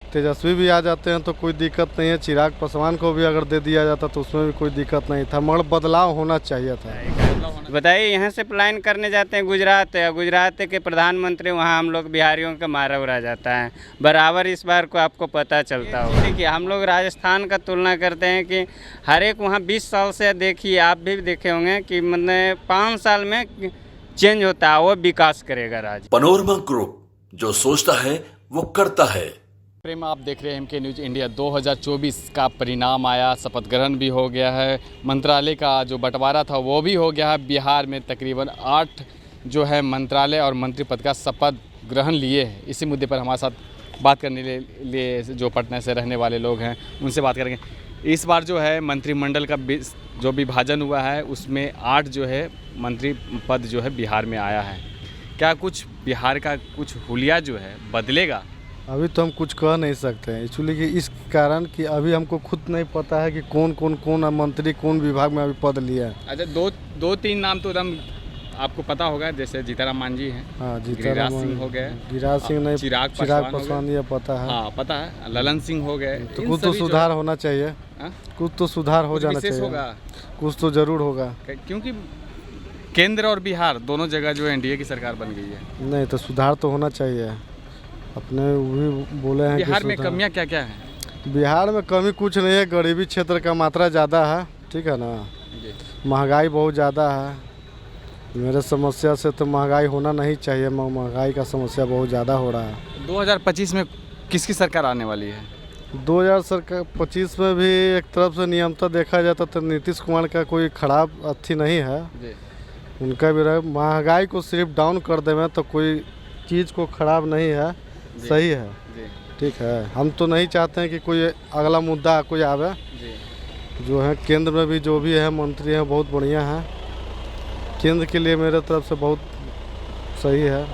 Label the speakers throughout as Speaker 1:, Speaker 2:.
Speaker 1: तेजस्वी भी आ जाते हैं तो कोई दिक्कत नहीं है। चिराग पासवान को भी अगर दे दिया जाता तो उसमें भी कोई दिक्कत नहीं था, मगर बदलाव होना चाहिए था।
Speaker 2: बताइए, यहाँ से प्लान करने जाते हैं गुजरात, गुजरात के प्रधानमंत्री, वहाँ हम लोग बिहारियों का मारा उड़ा जाता है बराबर। इस बार को आपको पता चलता होगा। देखिए, हम लोग राजस्थान का तुलना करते हैं कि हर एक वहाँ 20 साल से, देखिए आप भी देखे होंगे कि मतलब 5 साल में चेंज होता है, वो विकास करेगा राज्य।
Speaker 3: पैनोरमा ग्रुप, जो सोचता है वो करता है।
Speaker 4: प्रेम, आप देख रहे हैं MK न्यूज़ इंडिया। 2024 का परिणाम आया, शपथ ग्रहण भी हो गया है, मंत्रालय का जो बंटवारा था वो भी हो गया है। बिहार में तकरीबन 8 जो है मंत्रालय और मंत्री पद का शपथ ग्रहण लिए हैं। इसी मुद्दे पर हमारे साथ बात करने के लिए जो पटना से रहने वाले लोग हैं उनसे बात करेंगे। इस बार जो है मंत्रिमंडल का जो विभाजन हुआ है उसमें 8 जो है मंत्री पद जो है बिहार में आया है। क्या कुछ बिहार का कुछ हुलिया जो है बदलेगा?
Speaker 1: अभी तो हम कुछ कह नहीं सकते हैं, एक्चुअली कि इस कारण कि अभी हमको खुद नहीं पता है कि कौन मंत्री कौन विभाग में अभी पद लिया है।
Speaker 4: अच्छा, दो तीन नाम तो एकदम आपको पता होगा, जैसे जीताराम मांझी हैं।
Speaker 1: हाँ,
Speaker 4: गिरिराज सिंह हो गए।
Speaker 1: गिरिराज सिंह नहीं,
Speaker 4: चिराग
Speaker 1: पासवान, ये पता है।
Speaker 4: हाँ पता है। ललन सिंह हो गए।
Speaker 1: तो कुछ तो सुधार होना चाहिए। कुछ तो सुधार हो जाना चाहिए
Speaker 4: होगा।
Speaker 1: कुछ तो जरूर होगा,
Speaker 4: क्योंकि केंद्र और बिहार दोनों जगह जो NDA की सरकार बन गई है।
Speaker 1: नहीं तो सुधार तो होना चाहिए। अपने भी बोले हैं
Speaker 4: बिहार में कमियां क्या क्या हैं?
Speaker 1: बिहार में कमी कुछ नहीं है, गरीबी क्षेत्र का मात्रा ज़्यादा है, ठीक है ना। महंगाई बहुत ज़्यादा है। मेरे समस्या से तो महंगाई होना नहीं चाहिए, महंगाई का समस्या बहुत ज़्यादा हो रहा है।
Speaker 4: 2025 में किसकी सरकार आने वाली है?
Speaker 1: 2025 में भी एक तरफ से नियमता देखा जाता तो नीतीश कुमार का कोई खराब अथी नहीं है। उनका भी रहे, महंगाई को सिर्फ डाउन कर दें तो कोई चीज़ को खराब नहीं है, सही है, ठीक है। हम तो नहीं चाहते हैं कि कोई अगला मुद्दा कोई आवे। जो है केंद्र में भी जो भी है मंत्री हैं बहुत बढ़िया हैं। केंद्र के लिए मेरे तरफ से बहुत सही है।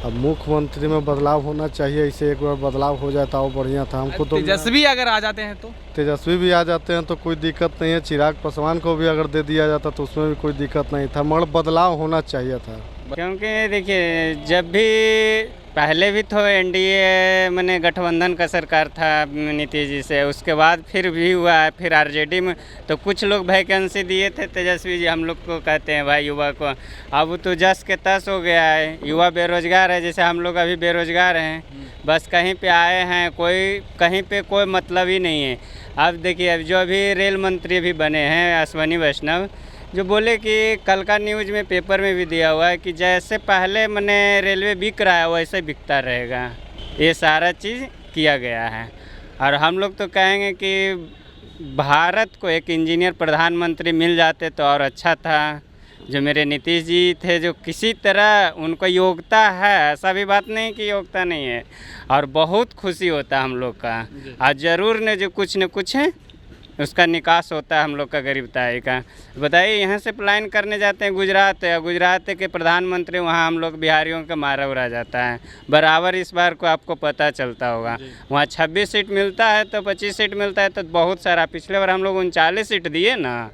Speaker 1: अब मुख्यमंत्री में बदलाव होना चाहिए, इसे एक बार बदलाव हो जाए तो बढ़िया था। हमको तो
Speaker 4: तेजस्वी अगर आ जाते हैं तो
Speaker 1: तेजस्वी भी आ जाते हैं तो कोई दिक्कत नहीं है। चिराग पासवान को भी अगर दे दिया जाता तो उसमें भी कोई दिक्कत नहीं था, मगर बदलाव होना चाहिए था।
Speaker 2: क्योंकि देखिए, जब भी पहले भी तो NDA मैंने गठबंधन का सरकार था नीतीश जी से, उसके बाद फिर भी हुआ है, फिर RJD में तो कुछ लोग वैकेंसी दिए थे तेजस्वी जी, हम लोग को कहते हैं भाई युवा को। अब तो जस के तस हो गया है, युवा बेरोजगार है। जैसे हम लोग अभी बेरोजगार हैं, बस कहीं पे आए हैं, कोई कहीं पे कोई मतलब ही नहीं है। अब देखिए, अब जो अभी रेल मंत्री भी बने हैं अश्विनी वैष्णव, जो बोले कि कल का न्यूज़ में पेपर में भी दिया हुआ है कि जैसे पहले मैंने रेलवे बिक रहा है वैसे बिकता रहेगा। ये सारा चीज़ किया गया है। और हम लोग तो कहेंगे कि भारत को एक इंजीनियर प्रधानमंत्री मिल जाते तो और अच्छा था। जो मेरे नीतीश जी थे, जो किसी तरह उनको योग्यता है, ऐसा भी बात नहीं कि योग्यता नहीं है, और बहुत खुशी होता है हम लोग का। और ज़रूर ने जो कुछ न कुछ है उसका निकास होता है हम लोग का गरीब ताई का। बताइए, यहाँ से प्लान करने जाते हैं गुजरात, गुजरात के प्रधानमंत्री, वहाँ हम लोग बिहारियों का मारा उड़ा जाता है बराबर। इस बार को आपको पता चलता होगा, वहाँ 26 सीट मिलता है तो 25 सीट मिलता है तो बहुत सारा। पिछले बार हम लोग 39 सीट दिए ना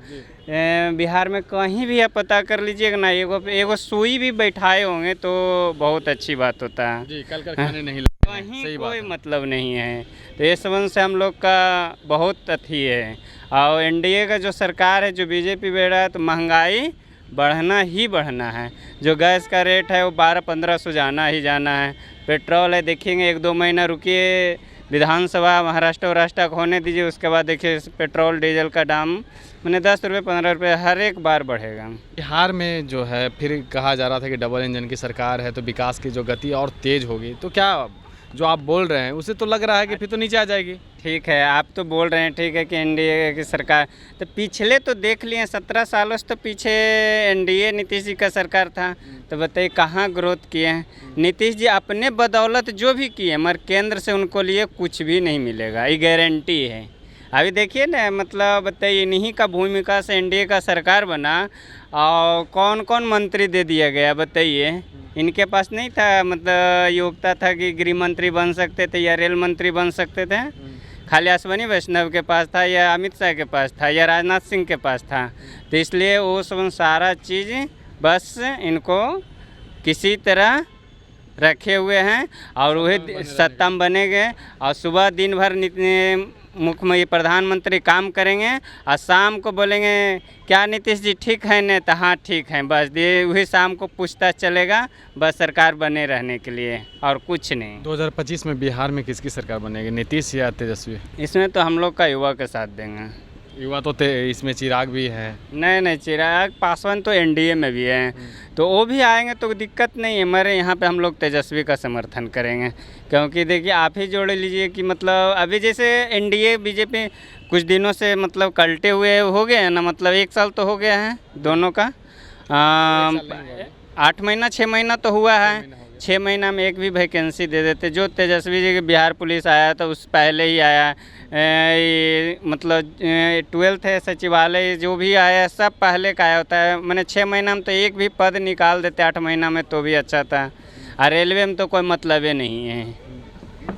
Speaker 2: बिहार में। कहीं भी आप पता कर लीजिएगा ना, एगो सुई भी बैठाए होंगे तो बहुत अच्छी बात होता है
Speaker 4: जी। कल कारखाने नहीं
Speaker 2: कहीं कोई मतलब नहीं है। तो इस संबंध से हम लोग का बहुत अथी है। और NDA का जो सरकार है, जो BJP बैठा है, तो महंगाई बढ़ना ही बढ़ना है। जो गैस का रेट है वो 1200-1500 जाना ही जाना है। पेट्रोल है, देखेंगे 1-2 महीना रुकिए, विधानसभा महाराष्ट्र और राष्ट्र को होने दीजिए, उसके बाद देखिए पेट्रोल डीजल का दाम मैंने 10 रुपये 15 रुपये हर एक बार बढ़ेगा।
Speaker 4: बिहार में जो है फिर कहा जा रहा था कि डबल इंजन की सरकार है तो विकास की जो गति और तेज होगी, तो क्या जो आप बोल रहे हैं उसे तो लग रहा है कि फिर तो नीचे आ जाएगी?
Speaker 2: ठीक है, आप तो बोल रहे हैं ठीक है कि NDA की सरकार, तो पिछले तो देख लिए 17 सालों से तो पीछे NDA नीतीश जी का सरकार था, तो बताइए कहाँ ग्रोथ किए हैं। नीतीश जी अपने बदौलत जो भी किए, मगर केंद्र से उनको लिए कुछ भी नहीं मिलेगा, ये गारंटी है। अभी देखिए ना, मतलब बताइए, इन्हीं का भूमिका से NDA का सरकार बना और कौन कौन मंत्री दे दिया गया बताइए। इनके पास नहीं था मतलब योग्यता था कि गृह मंत्री बन सकते थे या रेल मंत्री बन सकते थे। खाली अश्विनी वैष्णव के पास था या अमित शाह के पास था या राजनाथ सिंह के पास था। तो इसलिए वो सब सारा चीज़ बस इनको किसी तरह रखे हुए हैं और वही सत्ता में बनेंगे और सुबह दिन भर मुख्यमंत्री प्रधानमंत्री काम करेंगे और शाम को बोलेंगे क्या नीतीश जी ठीक है न, तो हाँ ठीक है, बस ये वही शाम को पूछताछ चलेगा, बस सरकार बने रहने के लिए और कुछ नहीं।
Speaker 4: 2025 में बिहार में किसकी सरकार बनेगी, नीतीश या तेजस्वी?
Speaker 2: इसमें तो हम लोग का युवा का साथ देंगे।
Speaker 4: युवा तो इसमें चिराग भी है।
Speaker 2: नहीं, चिराग पासवान तो एनडीए में भी है, तो वो भी आएंगे तो दिक्कत नहीं है। हमारे यहाँ पे हम लोग तेजस्वी का समर्थन करेंगे, क्योंकि देखिए आप ही जोड़ लीजिए कि मतलब अभी जैसे एनडीए बीजेपी कुछ दिनों से मतलब कलटे हुए हो गए हैं ना, मतलब 1 साल तो हो गया है दोनों का, 8 महीना 6 महीना तो हुआ है। 6 महीना में एक भी वैकेंसी दे देते। जो तेजस्वी जी के बिहार पुलिस आया तो उस पहले ही आया, मतलब 12th है सचिवालय जो भी आया सब पहले का आया होता है। मैंने 6 महीना में तो एक भी पद निकाल देते 8 महीना में तो भी अच्छा था। और रेलवे में तो कोई मतलब ही नहीं है,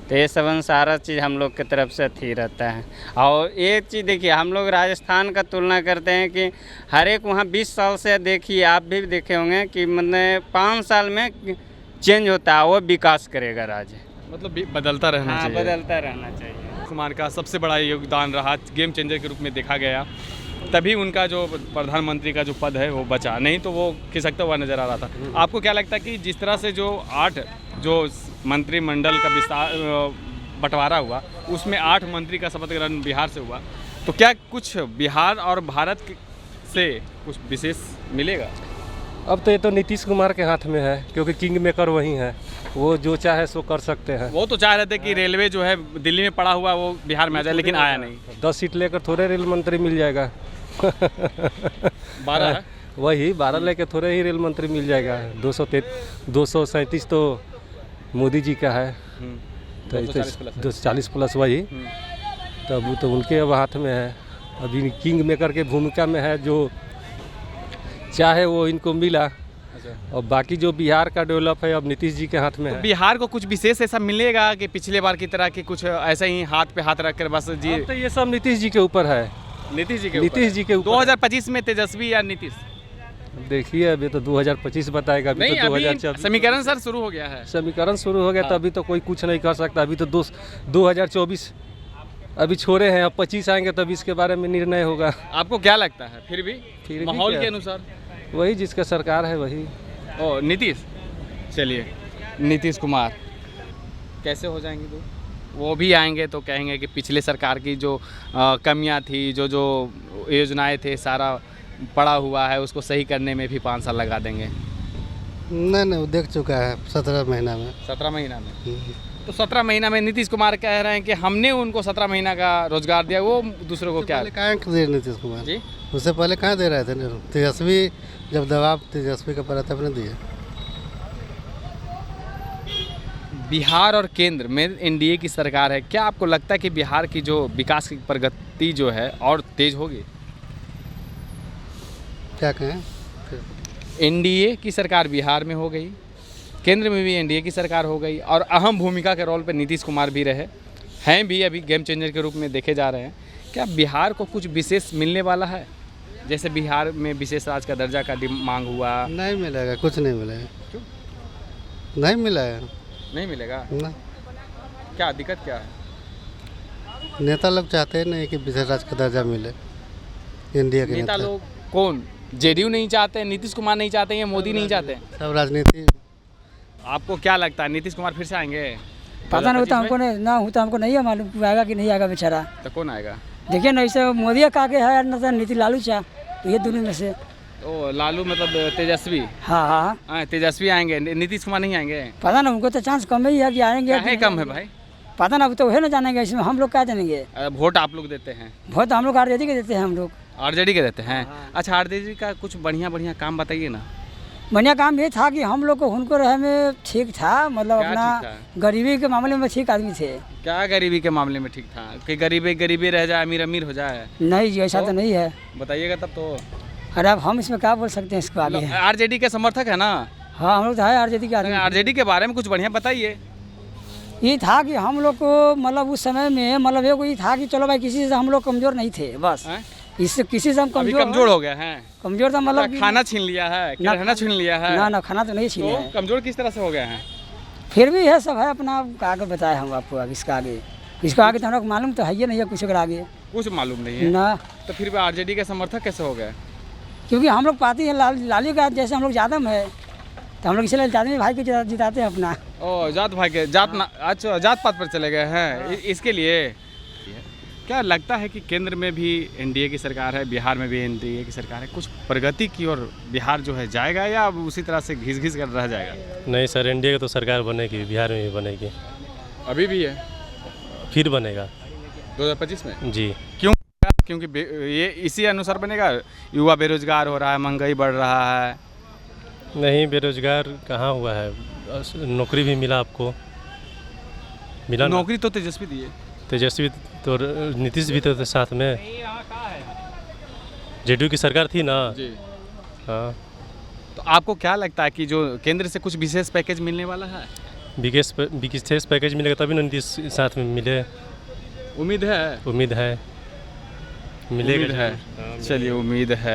Speaker 2: तो ये सब सारा चीज़ हम लोग की तरफ से अथी रहता है। और एक चीज़ देखिए, हम लोग राजस्थान का तुलना करते हैं कि हर एक वहाँ 20 साल से देखिए, आप भी देखे होंगे कि मतलब 5 साल में चेंज होता है, वो विकास करेगा राज्य,
Speaker 4: मतलब बदलता रहना चाहिए।
Speaker 2: बदलता रहना चाहिए।
Speaker 4: कुमार का सबसे बड़ा योगदान रहा, गेम चेंजर के रूप में देखा गया, तभी उनका जो प्रधानमंत्री का जो पद है वो बचा, नहीं तो वो खिसकता हुआ नजर आ रहा था। आपको क्या लगता है कि जिस तरह से जो 8 जो मंत्रिमंडल का विस्तार बंटवारा हुआ, उसमें 8 मंत्री का शपथ ग्रहण बिहार से हुआ, तो क्या कुछ बिहार और भारत से कुछ विशेष मिलेगा?
Speaker 5: अब तो ये तो नीतीश कुमार के हाथ में है, क्योंकि किंग मेकर वही है, वो जो चाहे सो कर सकते हैं।
Speaker 4: वो तो चाह रहे थे कि रेलवे जो है दिल्ली में पड़ा हुआ वो बिहार में आ जाए, लेकिन आया नहीं।
Speaker 5: 10 सीट लेकर थोड़े रेल मंत्री मिल जाएगा।
Speaker 4: 12 है
Speaker 5: वही 12 लेकर थोड़े ही रेल मंत्री मिल जाएगा। 237 तो मोदी जी का है, तो 240 प्लस वही, तब तो उनके अब हाथ में है। अभी किंग मेकर के भूमिका में है, जो चाहे वो इनको मिला। और बाकी जो बिहार का डेवलप है अब नीतीश जी के हाथ में है।
Speaker 4: बिहार को कुछ विशेष ऐसा मिलेगा कि पिछले बार की तरह कि कुछ ऐसा ही हाथ पे हाथ रख कर बस जी?
Speaker 5: तो ये सब नीतीश जी के ऊपर है।
Speaker 4: नीतीश जी के ऊपर 2025 में तेजस्वी या नीतीश?
Speaker 5: देखिए अभी तो 2025 बताएगा, अभी तो 2024
Speaker 4: समीकरण सर शुरू हो गया है।
Speaker 5: समीकरण शुरू हो गया तो अभी तो कोई कुछ नहीं कर सकता। अभी तो 2024 अभी छोड़े हैं, अब 25 आएंगे तब इसके बारे में निर्णय होगा।
Speaker 4: आपको क्या लगता है फिर भी माहौल के अनुसार?
Speaker 5: वही जिसका सरकार है वही।
Speaker 4: ओ नीतीश, चलिए नीतीश कुमार कैसे हो जाएंगे? तो वो भी आएंगे तो कहेंगे कि पिछले सरकार की जो कमियां थी, जो योजनाएं थे, सारा पड़ा हुआ है, उसको सही करने में भी 5 साल लगा देंगे।
Speaker 1: नहीं वो देख चुका है 17 महीना में।
Speaker 4: 17 महीना में? तो 17 महीना में नीतीश कुमार कह रहे हैं कि हमने उनको 17 महीना का रोजगार दिया, वो दूसरों को क्या
Speaker 1: कहाँ दे नीतीश कुमार जी? उससे पहले कहाँ दे रहे थे? तेजस्वी जब दबाव तेजस्वी का पड़ा तब नहीं दिए।
Speaker 4: बिहार और केंद्र में एनडीए की सरकार है, क्या आपको लगता है कि बिहार की जो विकास की प्रगति जो है और तेज होगी?
Speaker 1: क्या कहें?
Speaker 4: एनडीए की सरकार बिहार में हो गई, केंद्र में भी एनडीए की सरकार हो गई, और अहम भूमिका के रोल पे नीतीश कुमार भी रहे हैं, भी अभी गेम चेंजर के रूप में देखे जा रहे हैं। क्या बिहार को कुछ विशेष मिलने वाला है? जैसे बिहार में विशेष राज्य का दर्जा का मांग हुआ।
Speaker 1: नहीं मिलेगा, कुछ नहीं मिलेगा।
Speaker 4: क्यों
Speaker 1: नहीं मिलेगा?
Speaker 4: नहीं मिलेगा
Speaker 1: ना।
Speaker 4: क्या दिक्कत क्या है?
Speaker 1: नेता लोग चाहते हैं नहीं कि विशेष राज्य का दर्जा मिले। इंडिया के
Speaker 4: नेता लोग कौन? जेडीयू नहीं चाहते, नीतीश कुमार नहीं चाहते, या मोदी नहीं चाहते?
Speaker 1: सब राजनीति।
Speaker 4: आपको क्या लगता है नीतीश कुमार फिर से आएंगे?
Speaker 6: पता नहीं होता, हमको नहीं ना होता, हमको नहीं है मालूम आएगा कि नहीं आएगा बेचारा।
Speaker 4: तो कौन आएगा?
Speaker 6: देखिए ना, इसे मोदी का आगे है ना, तो नीति लालू चाह, तो ये दोनों में से।
Speaker 4: ओ लालू मतलब तेजस्वी?
Speaker 6: हाँ
Speaker 4: तेजस्वी आएंगे, नीतीश कुमार नहीं आएंगे?
Speaker 6: पता ना, उनको तो चांस कम ही है कि आएंगे।
Speaker 4: है कम है भाई?
Speaker 6: पता ना, तो वही ना जानेंगे, इसमें हम लोग क्या जानेंगे।
Speaker 4: वोट आप लोग देते हैं?
Speaker 6: वोट हम लोग आरजेडी के देते हैं। हम लोग
Speaker 4: आरजेडी के देते हैं? अच्छा, आरजेडी का कुछ बढ़िया काम बताइए ना।
Speaker 6: बढ़िया काम ये था कि हम लोग को उनको रहे में ठीक था, मतलब
Speaker 4: क्या
Speaker 6: अपना
Speaker 4: ठीक था?
Speaker 6: गरीबी के मामले में ठीक आदमी थे।
Speaker 4: क्या गरीबी के मामले में ठीक था कि गरीबी रह जाए, अमीर हो जाए?
Speaker 6: नहीं जी, ऐसा तो नहीं है।
Speaker 4: बताइएगा तब तो।
Speaker 6: अरे अब हम इसमें क्या बोल सकते हैं इसको आगे।
Speaker 4: आरजेडी के समर्थक है ना?
Speaker 6: हाँ, हम लोग तो है आरजेडी के आदमी।
Speaker 4: आरजेडी के बारे में कुछ बढ़िया बताइए।
Speaker 6: ये था कि हम लोग को मतलब उस समय में मतलब ये था कि चलो भाई, किसी से हम लोग कमजोर नहीं थे, बस इससे किसी से हम
Speaker 4: कमजोर हो गए हैं।
Speaker 6: कमजोर था मतलब
Speaker 4: खाना छीन लिया है, रहना छीन लिया है?
Speaker 6: ना खाना तो नहीं छीना है।
Speaker 4: कमजोर किस तरह से हो गए हैं?
Speaker 6: फिर भी है सब है अपना आगे बताए हम आपको आगे इसका आगे तो हम लोग मालूम तो है ही नहीं है कुछ अगर आगे
Speaker 4: कुछ मालूम नहीं है
Speaker 6: ना,
Speaker 4: तो फिर भी आरजेडी का समर्थक कैसे हो गया?
Speaker 6: क्योंकि हम लोग पाती है लाली का, जैसे हम लोग यादव है तो हम लोग इसलिए यादव भाई को जिताते हैं अपना।
Speaker 4: ओ जात भाई के अच्छा जात पात पर चले गए हैं इसके लिए। क्या लगता है कि केंद्र में भी एनडीए की सरकार है, बिहार में भी एनडीए की सरकार है, कुछ प्रगति की ओर बिहार जो है जाएगा या अब उसी तरह से घिस घिस कर रह जाएगा?
Speaker 5: नहीं सर, एनडीए की तो सरकार बनेगी, बिहार में भी बनेगी,
Speaker 4: अभी भी है,
Speaker 5: फिर बनेगा
Speaker 4: 2025 में
Speaker 5: जी।
Speaker 4: क्यों? क्योंकि ये इसी अनुसार बनेगा, युवा बेरोजगार हो रहा है, महंगाई बढ़ रहा है।
Speaker 5: नहीं, बेरोजगार कहाँ हुआ है, नौकरी भी मिला आपको, मिला ना?
Speaker 4: नौकरी तो तेजस्वी दिए,
Speaker 5: तेजस्वी तो नीतीश भी तो साथ में, जेडीयू की सरकार थी ना
Speaker 4: जी।
Speaker 5: हाँ।
Speaker 4: तो आपको क्या लगता है कि जो केंद्र से कुछ विशेष पैकेज मिलने वाला है?
Speaker 5: विशेष पैकेज मिलेगा तभी ना नीतीश साथ में मिले,
Speaker 4: उम्मीद है
Speaker 5: उम्मीद है मिलेगा।
Speaker 4: है, चलिए उम्मीद है।